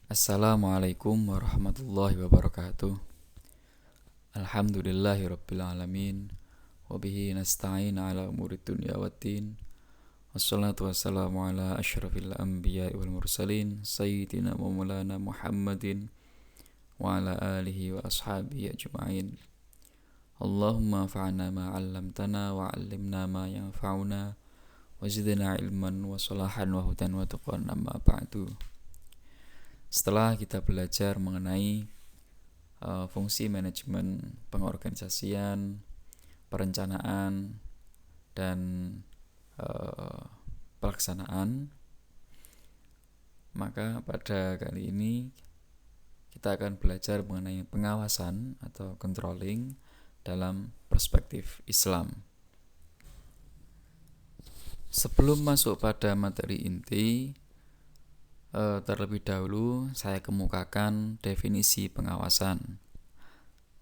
Assalamualaikum warahmatullahi wabarakatuh. Alhamdulillahirabbil alamin. Wabihi nasta'in ala umuri dunya waddin. Wassalatu wassalamu ala asyrafil anbiya'i wal mursalin sayyidina wa maulana Muhammadin wa ala alihi wa ashabihi ajma'in. Allahumma fa'na ma 'allamtana wa 'allimna ma yanfa'una wa zidna ilman wa salahan wa hudan wa tuqan amma ba'du. Setelah kita belajar mengenai fungsi manajemen pengorganisasian, perencanaan, dan pelaksanaan, maka pada kali ini kita akan belajar mengenai pengawasan atau controlling dalam perspektif Islam. Sebelum masuk pada materi inti, terlebih dahulu saya kemukakan definisi pengawasan.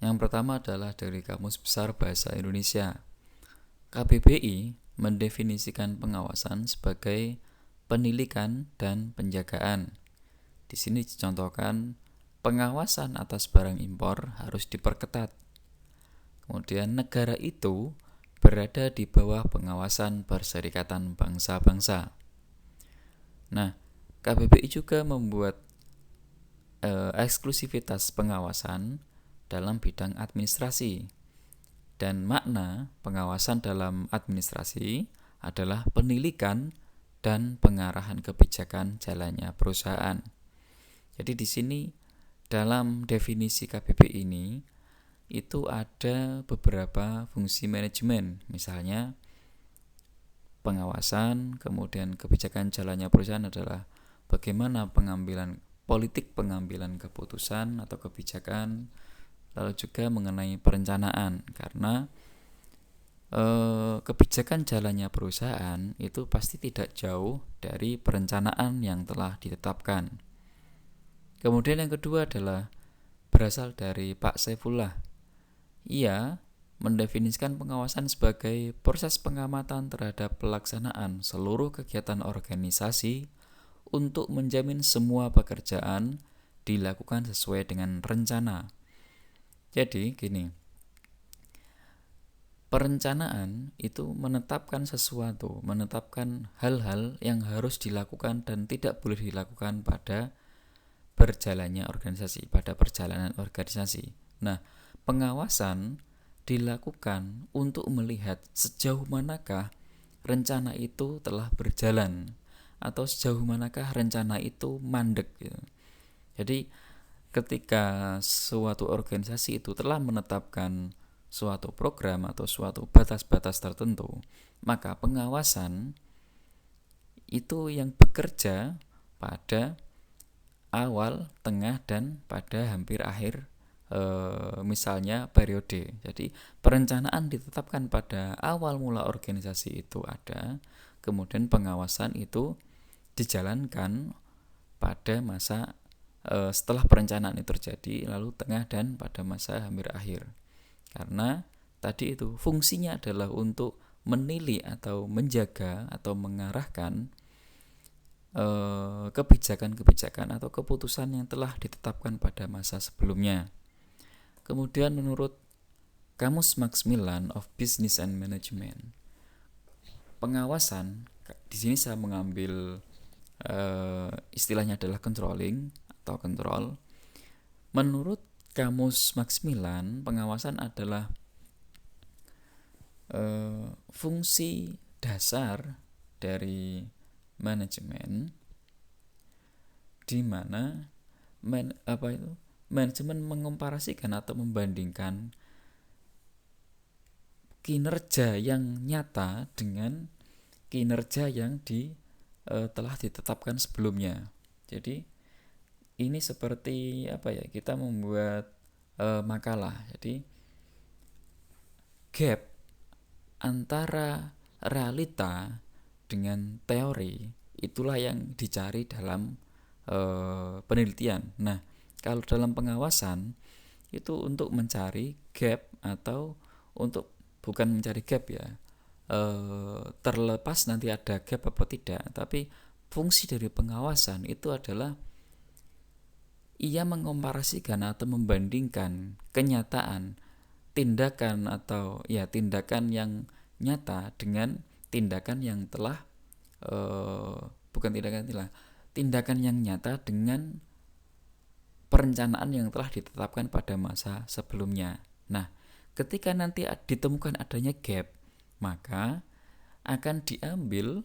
Yang pertama adalah dari Kamus Besar Bahasa Indonesia. KBBI mendefinisikan pengawasan sebagai penilikan dan penjagaan. Di sini dicontohkan pengawasan atas barang impor harus diperketat. Kemudian negara itu berada di bawah pengawasan Perserikatan Bangsa-Bangsa. Nah, KBBI juga membuat eksklusivitas pengawasan dalam bidang administrasi. Dan makna pengawasan dalam administrasi adalah penilikan dan pengarahan kebijakan jalannya perusahaan. Jadi di sini dalam definisi KBBI ini itu ada beberapa fungsi manajemen, misalnya pengawasan, kemudian kebijakan jalannya perusahaan adalah bagaimana politik pengambilan keputusan atau kebijakan, lalu juga mengenai perencanaan, karena kebijakan jalannya perusahaan itu pasti tidak jauh dari perencanaan yang telah ditetapkan. Kemudian yang kedua adalah berasal dari Pak Saifullah. Ia mendefinisikan pengawasan sebagai proses pengamatan terhadap pelaksanaan seluruh kegiatan organisasi untuk menjamin semua pekerjaan dilakukan sesuai dengan rencana. Jadi gini, perencanaan itu menetapkan sesuatu, menetapkan hal-hal yang harus dilakukan dan tidak boleh dilakukan pada berjalannya organisasi, pada perjalanan organisasi. Nah, pengawasan dilakukan untuk melihat sejauh manakah rencana itu telah berjalan atau sejauh manakah rencana itu mandek gitu. Jadi ketika suatu organisasi itu telah menetapkan suatu program atau suatu batas-batas tertentu, maka pengawasan itu yang bekerja pada awal, tengah, dan pada hampir akhir misalnya periode. Jadi perencanaan ditetapkan pada awal mula organisasi itu ada, kemudian pengawasan itu dijalankan pada masa setelah perencanaan itu terjadi, lalu tengah dan pada masa hampir akhir. Karena tadi itu fungsinya adalah untuk menilai atau menjaga atau mengarahkan kebijakan-kebijakan atau keputusan yang telah ditetapkan pada masa sebelumnya. Kemudian menurut Kamus Macmillan of Business and Management, pengawasan di sini saya mengambil istilahnya adalah controlling atau control. Menurut Kamus Macmillan, pengawasan adalah fungsi dasar dari manajemen, di mana manajemen mengkomparasikan atau membandingkan kinerja yang nyata dengan kinerja yang telah ditetapkan sebelumnya. Jadi ini seperti kita membuat makalah. Jadi gap antara realita dengan teori itulah yang dicari dalam penelitian. Nah, kalau dalam pengawasan itu untuk mencari gap atau untuk bukan mencari gap ya, terlepas nanti ada gap apa tidak, tapi fungsi dari pengawasan itu adalah ia mengkomparasikan atau membandingkan kenyataan tindakan atau ya tindakan yang nyata dengan tindakan yang telah tindakan yang nyata dengan perencanaan yang telah ditetapkan pada masa sebelumnya. Nah, ketika nanti ditemukan adanya gap, maka akan diambil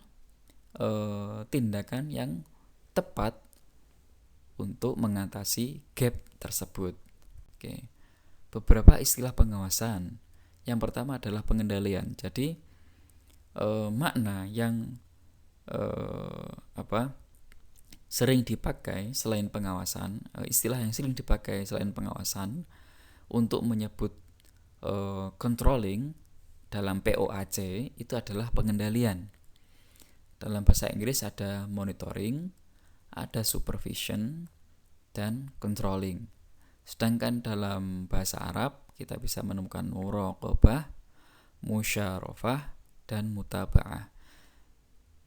tindakan yang tepat untuk mengatasi gap tersebut. Oke. Beberapa istilah pengawasan. Yang pertama adalah pengendalian. Jadi makna yang sering dipakai selain pengawasan, istilah yang sering dipakai selain pengawasan untuk menyebut controlling dalam POAC itu adalah pengendalian. Dalam bahasa Inggris ada monitoring, ada supervision, dan controlling. Sedangkan dalam bahasa Arab kita bisa menemukan muraqabah, musyarafah, dan mutaba'ah.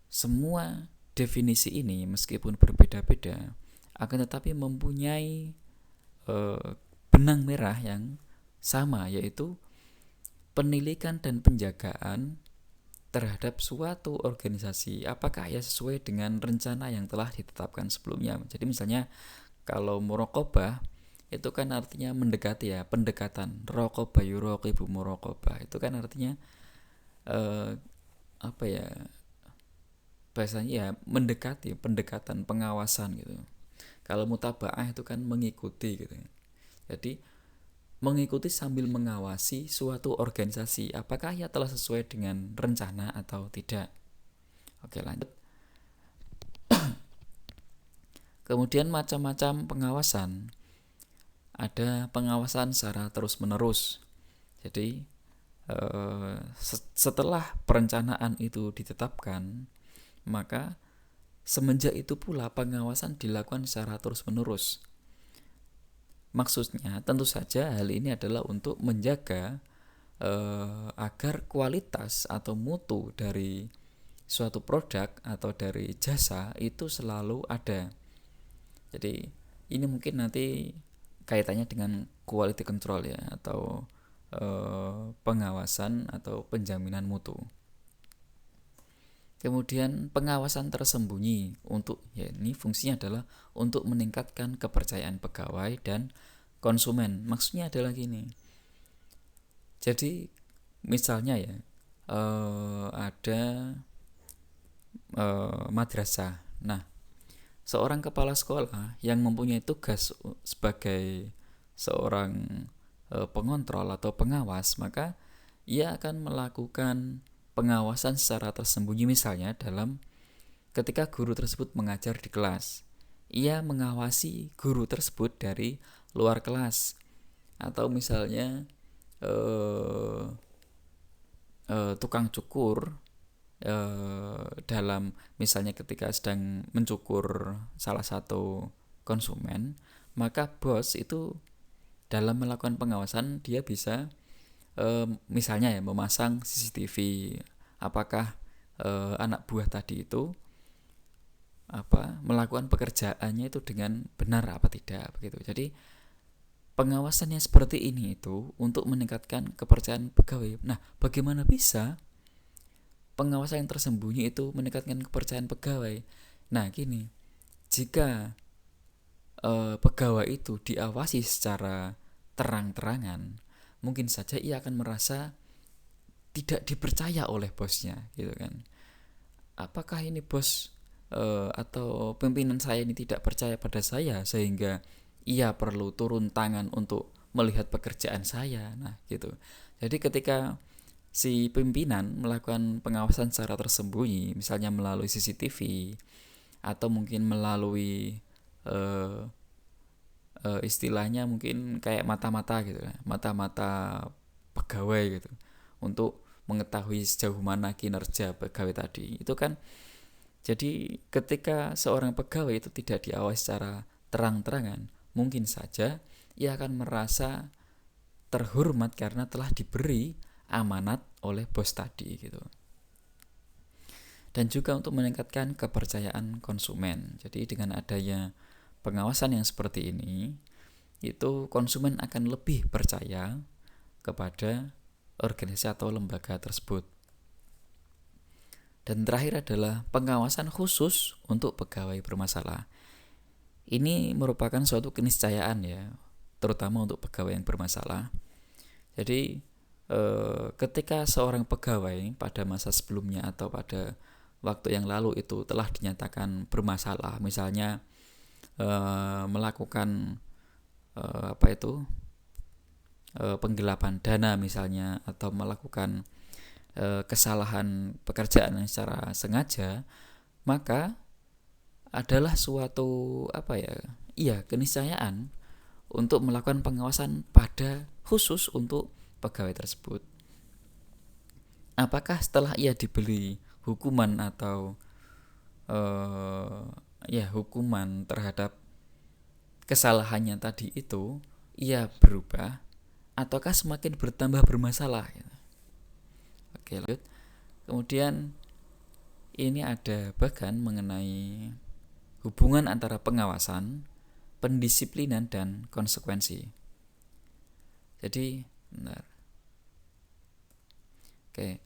Semua definisi ini meskipun berbeda-beda akan tetapi mempunyai benang merah yang sama, yaitu penilaian dan penjagaan terhadap suatu organisasi apakah ia sesuai dengan rencana yang telah ditetapkan sebelumnya. Jadi misalnya kalau muraqabah itu kan artinya mendekati ya, pendekatan. Raqabah yuraqibu muraqabah itu kan artinya bahasanya ya mendekati, pendekatan, pengawasan gitu. Kalau mutaba'ah itu kan mengikuti gitu. Jadi mengikuti sambil mengawasi suatu organisasi apakah ia telah sesuai dengan rencana atau tidak. Oke, lanjut. Kemudian macam-macam pengawasan. Ada pengawasan secara terus-menerus. Jadi setelah perencanaan itu ditetapkan, maka semenjak itu pula pengawasan dilakukan secara terus-menerus. Maksudnya tentu saja hal ini adalah untuk menjaga agar kualitas atau mutu dari suatu produk atau dari jasa itu selalu ada. Jadi ini mungkin nanti kaitannya dengan quality control ya, atau pengawasan atau penjaminan mutu. Kemudian pengawasan tersembunyi ini fungsinya adalah untuk meningkatkan kepercayaan pegawai dan konsumen. Maksudnya adalah gini. Jadi misalnya ya ada madrasah. Nah, seorang kepala sekolah yang mempunyai tugas sebagai seorang pengontrol atau pengawas, maka ia akan melakukan pengawasan secara tersembunyi. Misalnya dalam ketika guru tersebut mengajar di kelas, ia mengawasi guru tersebut dari luar kelas. Atau misalnya tukang cukur dalam misalnya ketika sedang mencukur salah satu konsumen, maka bos itu dalam melakukan pengawasan dia bisa misalnya ya memasang CCTV apakah anak buah tadi itu melakukan pekerjaannya itu dengan benar apa tidak begitu. Jadi pengawasan yang seperti ini itu untuk meningkatkan kepercayaan pegawai. Nah, bagaimana bisa pengawasan yang tersembunyi itu meningkatkan kepercayaan pegawai? Nah, gini, jika pegawai itu diawasi secara terang-terangan, mungkin saja ia akan merasa tidak dipercaya oleh bosnya, gitu kan? Apakah ini bos atau pimpinan saya ini tidak percaya pada saya sehingga ia perlu turun tangan untuk melihat pekerjaan saya? Nah, gitu. Jadi ketika si pimpinan melakukan pengawasan secara tersembunyi, misalnya melalui CCTV atau mungkin melalui istilahnya mungkin kayak mata-mata gitu, mata-mata pegawai gitu, untuk mengetahui sejauh mana kinerja pegawai tadi. Itu kan jadi ketika seorang pegawai itu tidak diawasi secara terang-terangan, mungkin saja ia akan merasa terhormat karena telah diberi amanat oleh bos tadi gitu. Dan juga untuk meningkatkan kepercayaan konsumen. Jadi dengan adanya pengawasan yang seperti ini, itu konsumen akan lebih percaya kepada organisasi atau lembaga tersebut. Dan terakhir adalah pengawasan khusus untuk pegawai bermasalah. Ini merupakan suatu keniscayaan ya, terutama untuk pegawai yang bermasalah. Jadi ketika seorang pegawai pada masa sebelumnya atau pada waktu yang lalu itu telah dinyatakan bermasalah, misalnya melakukan penggelapan dana misalnya, atau melakukan kesalahan pekerjaan yang secara sengaja, maka adalah suatu keniscayaan untuk melakukan pengawasan pada khusus untuk pegawai tersebut. Apakah setelah ia diberi hukuman atau hukuman terhadap kesalahannya tadi itu, ia berubah ataukah semakin bertambah bermasalah? Oke, lanjut. Kemudian ini ada bagan mengenai hubungan antara pengawasan, pendisiplinan, dan konsekuensi. Jadi, benar. Oke.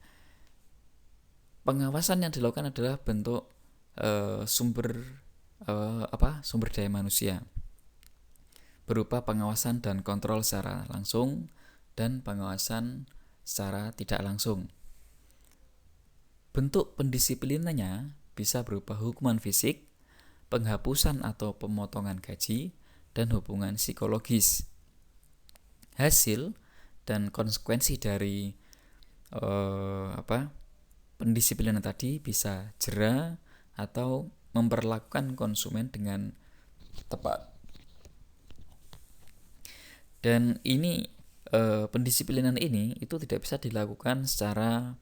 Pengawasan yang dilakukan adalah bentuk sumber daya manusia, berupa pengawasan dan kontrol secara langsung dan pengawasan secara tidak langsung. Bentuk pendisiplinannya bisa berupa hukuman fisik, penghapusan atau pemotongan gaji, dan hubungan psikologis. Hasil dan konsekuensi dari pendisiplinan tadi bisa jera atau memperlakukan konsumen dengan tepat. Dan ini pendisiplinan ini itu tidak bisa dilakukan secara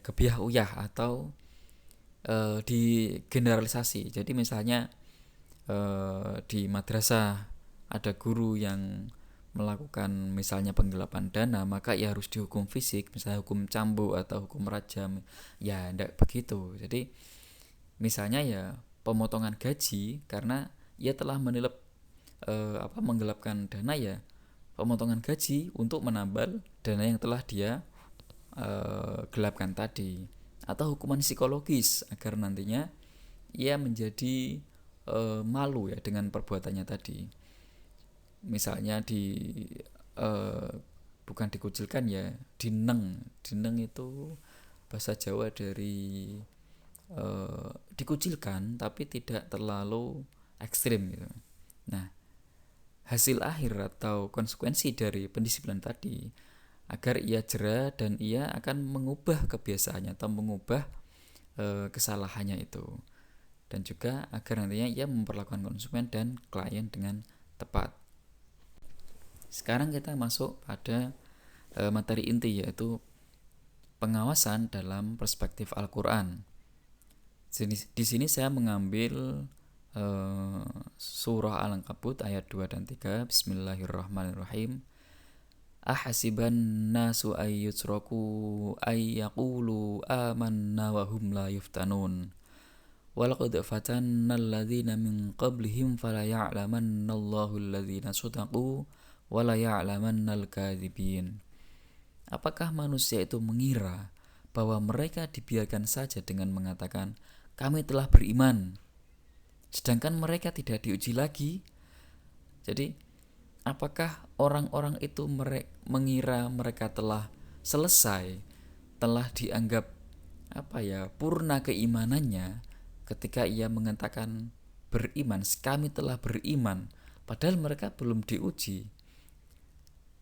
gebiah uyah atau digeneralisasi. Jadi misalnya di madrasah ada guru yang melakukan misalnya penggelapan dana, maka ia harus dihukum fisik, misalnya hukum cambuk atau hukum rajam. Ya tidak begitu. Jadi misalnya ya pemotongan gaji karena ia telah menggelapkan dana, ya pemotongan gaji untuk menambal dana yang telah dia gelapkan tadi. Atau hukuman psikologis agar nantinya ia menjadi malu ya dengan perbuatannya tadi. Misalnya bukan dikucilkan ya, dineng itu bahasa Jawa dari dikucilkan tapi tidak terlalu ekstrim gitu. Nah, hasil akhir atau konsekuensi dari pendisiplinan tadi agar ia jera dan ia akan mengubah kebiasaannya atau mengubah kesalahannya itu, dan juga agar nantinya ia memperlakukan konsumen dan klien dengan tepat. Sekarang kita masuk pada materi inti, yaitu pengawasan dalam perspektif Al-Quran. Di sini saya mengambil surah Al-Ankabut ayat 2 dan 3. Bismillahirrahmanirrahim. Ahasiban nasu ayyutraku ayyaqulu amanna wa hum la yuftanun. Walaqad fatanna alladhina min qablihim fala ya'lamanna Allahu alladhina sadaqu wa la ya'lamanna al-kadhibin. Apakah manusia itu mengira bahwa mereka dibiarkan saja dengan mengatakan kami telah beriman, sedangkan mereka tidak diuji lagi? Jadi apakah orang-orang itu mengira mereka telah selesai, telah dianggap purna keimanannya ketika ia mengatakan beriman, kami telah beriman, padahal mereka belum diuji?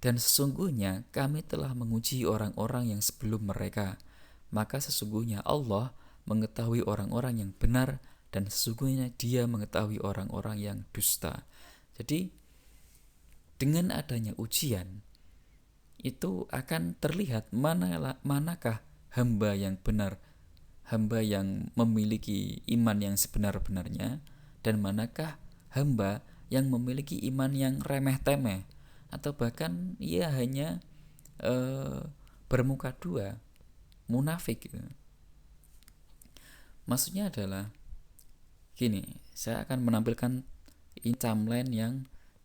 Dan sesungguhnya kami telah menguji orang-orang yang sebelum mereka, maka sesungguhnya Allah mengetahui orang-orang yang benar, dan sesungguhnya Dia mengetahui orang-orang yang dusta. Jadi dengan adanya ujian itu akan terlihat manakah hamba yang benar, hamba yang memiliki iman yang sebenar-benarnya, dan manakah hamba yang memiliki iman yang remeh-temeh, atau bahkan ia hanya bermuka dua, munafik gitu. Maksudnya adalah gini, saya akan menampilkan Ini timeline yang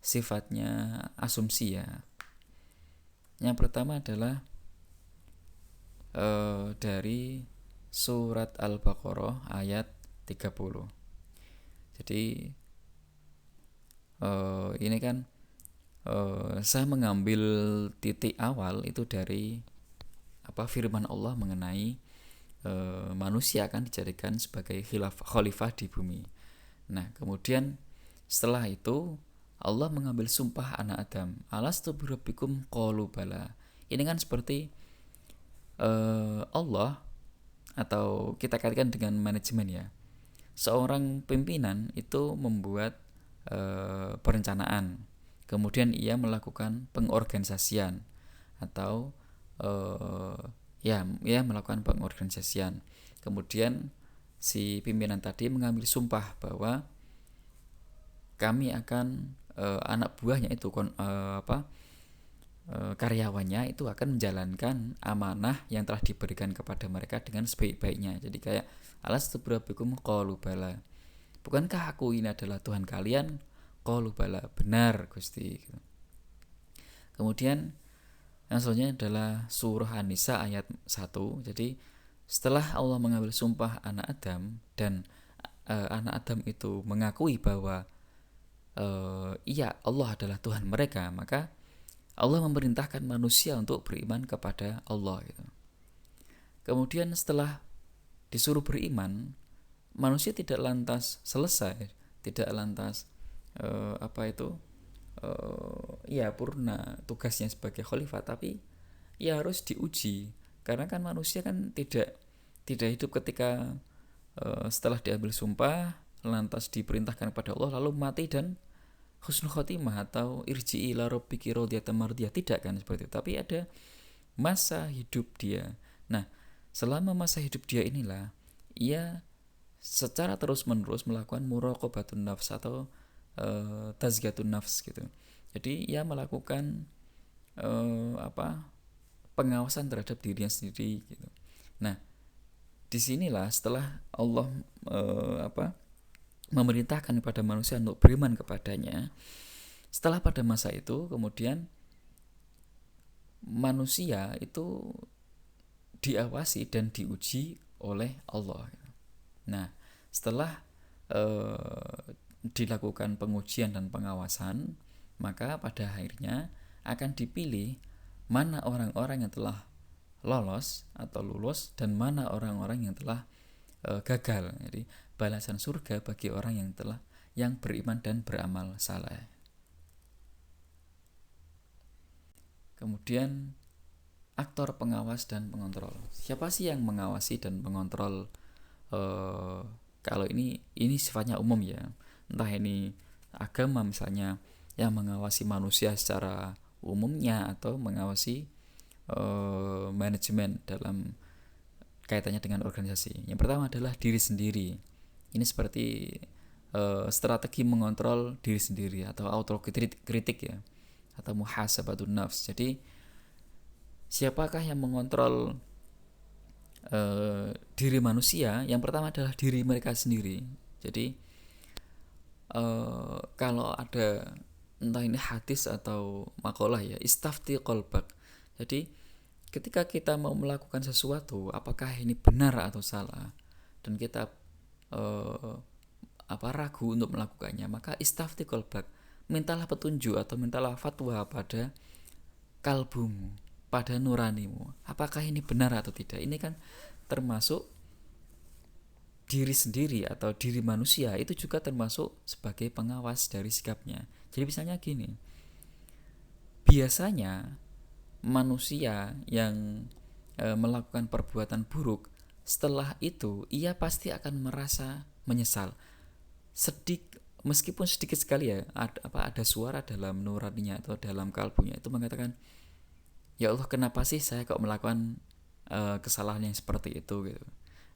sifatnya asumsi ya. Yang pertama adalah dari surat Al-Baqarah ayat 30. Jadi ini kan saya mengambil titik awal itu dari firman Allah mengenai manusia akan dijadikan sebagai khalifah di bumi. Nah, kemudian setelah itu Allah mengambil sumpah anak Adam. Alastu birabbikum qalu bala. Ini kan seperti Allah, atau kita kaitkan dengan manajemen ya. Seorang pimpinan itu membuat perencanaan, kemudian ia melakukan pengorganisasian atau ia melakukan pengorganisasian. Kemudian si pimpinan tadi mengambil sumpah bahwa kami akan anak buahnya itu karyawannya itu akan menjalankan amanah yang telah diberikan kepada mereka dengan sebaik-baiknya. Jadi kayak alastu birabbikum qalu bala. Bukankah aku ini adalah Tuhan kalian? Qalu bala, benar Gusti. Kemudian yang selanjutnya adalah surah An-Nisa ayat 1. Jadi setelah Allah mengambil sumpah anak Adam dan anak Adam itu mengakui bahwa iya Allah adalah Tuhan mereka, maka Allah memerintahkan manusia untuk beriman kepada Allah gitu. Kemudian setelah disuruh beriman, manusia tidak lantas selesai, tidak lantas purna tugasnya sebagai khalifah, tapi ya harus diuji. Karena kan manusia kan tidak hidup ketika setelah diambil sumpah lantas diperintahkan kepada Allah lalu mati dan husnul khotimah atau irji'i ila rabbiki radiyatan mardiyah, tidak kan seperti itu. Tapi ada masa hidup dia. Nah, selama masa hidup dia inilah ia secara terus-menerus melakukan muraqabatun nafs atau tazkiyatun nafs gitu. Jadi ia melakukan pengawasan terhadap dirinya sendiri gitu. Nah, disinilah setelah Allah memerintahkan kepada manusia untuk beriman kepadanya, setelah pada masa itu kemudian manusia itu diawasi dan diuji oleh Allah. Nah, setelah dilakukan pengujian dan pengawasan, maka pada akhirnya akan dipilih mana orang-orang yang telah lolos atau lulus dan mana orang-orang yang telah gagal. Jadi balasan surga bagi orang yang beriman dan beramal saleh. Kemudian aktor pengawas dan pengontrol. Siapa sih yang mengawasi dan mengontrol? Kalau ini sifatnya umum ya. Entah ini agama misalnya yang mengawasi manusia secara umumnya atau mengawasi manajemen dalam kaitannya dengan organisasi. Yang pertama adalah diri sendiri. Ini seperti strategi mengontrol diri sendiri atau autokritik ya, atau muhasabatun nafs. Jadi siapakah yang mengontrol diri manusia? Yang pertama adalah diri mereka sendiri. Jadi kalau ada entah ini hadis atau makalah ya, istafti qalbak. Jadi ketika kita mau melakukan sesuatu, apakah ini benar atau salah, dan kita ragu untuk melakukannya, maka istafti qalbak, mintalah petunjuk atau mintalah fatwa pada kalbumu, pada nuranimu, apakah ini benar atau tidak. Ini kan termasuk diri sendiri atau diri manusia itu juga termasuk sebagai pengawas dari sikapnya. Jadi misalnya gini, biasanya manusia yang melakukan perbuatan buruk, setelah itu ia pasti akan merasa menyesal. Meskipun sedikit sekali ya, ada suara dalam nuraninya atau dalam kalbunya itu mengatakan, ya Allah, kenapa sih saya kok melakukan kesalahan yang seperti itu gitu.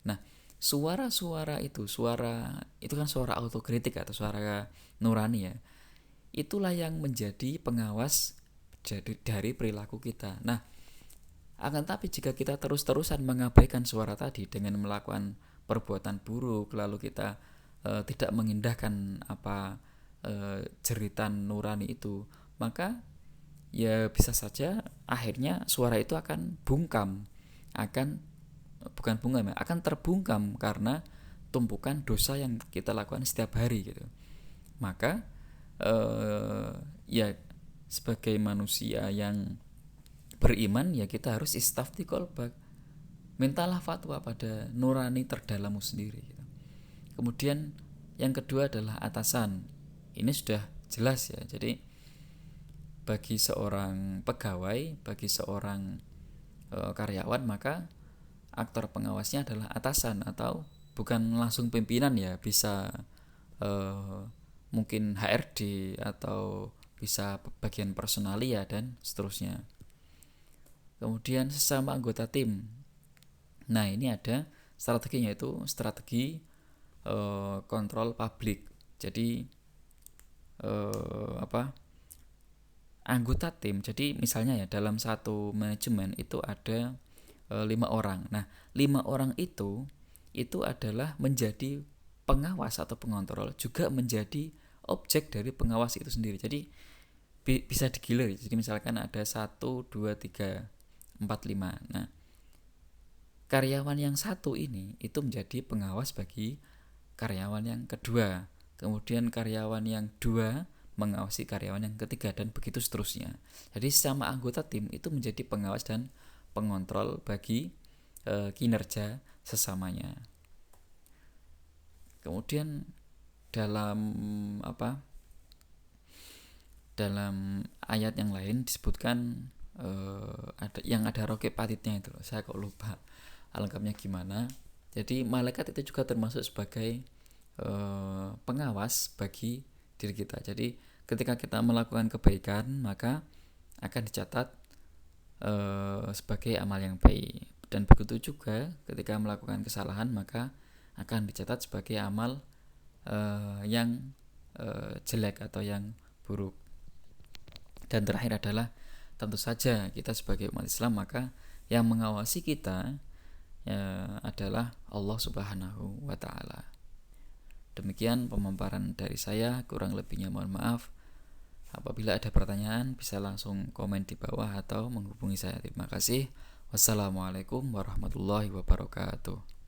Nah, suara-suara itu kan suara autokritik atau suara nurani ya. Itulah yang menjadi pengawas dari perilaku kita. Nah, akan tapi jika kita terus-terusan mengabaikan suara tadi dengan melakukan perbuatan buruk, lalu kita tidak mengindahkan jeritan nurani itu, maka ya bisa saja akhirnya suara itu akan bungkam, akan bukan bungkam ya, akan terbungkam karena tumpukan dosa yang kita lakukan setiap hari gitu. Maka ya sebagai manusia yang beriman ya kita harus istafti qalbak, mintalah fatwa pada nurani terdalammu sendiri gitu. Kemudian yang kedua adalah atasan. Ini sudah jelas ya. Jadi bagi seorang pegawai, bagi seorang karyawan, maka aktor pengawasnya adalah atasan, atau bukan langsung pimpinan ya, bisa mungkin HRD atau bisa bagian personalia dan seterusnya. Kemudian sesama anggota tim. Nah, ini ada strateginya, yaitu strategi kontrol publik. Jadi anggota tim. Jadi misalnya ya, dalam satu manajemen itu ada 5 orang. Nah, 5 orang itu adalah menjadi pengawas atau pengontrol, juga menjadi objek dari pengawas itu sendiri. Jadi bisa digilir. Jadi misalkan ada 1, 2, 3, 4, 5. Nah, karyawan yang satu ini itu menjadi pengawas bagi karyawan yang kedua. Kemudian karyawan yang dua mengawasi karyawan yang ketiga, dan begitu seterusnya. Jadi sama anggota tim itu menjadi pengawas dan pengontrol bagi kinerja sesamanya. Kemudian dalam dalam ayat yang lain disebutkan ada rokib atidnya itu, saya kok lupa lengkapnya gimana. Jadi malaikat itu juga termasuk sebagai pengawas bagi diri kita. Jadi ketika kita melakukan kebaikan, maka akan dicatat sebagai amal yang baik, dan begitu juga ketika melakukan kesalahan, maka akan dicatat sebagai amal yang jelek atau yang buruk. Dan terakhir adalah tentu saja kita sebagai umat Islam, maka yang mengawasi kita adalah Allah Subhanahu wa Ta'ala. Demikian pemaparan dari saya, kurang lebihnya mohon maaf. Apabila ada pertanyaan bisa langsung komen di bawah atau menghubungi saya. Terima kasih. Wassalamualaikum warahmatullahi wabarakatuh.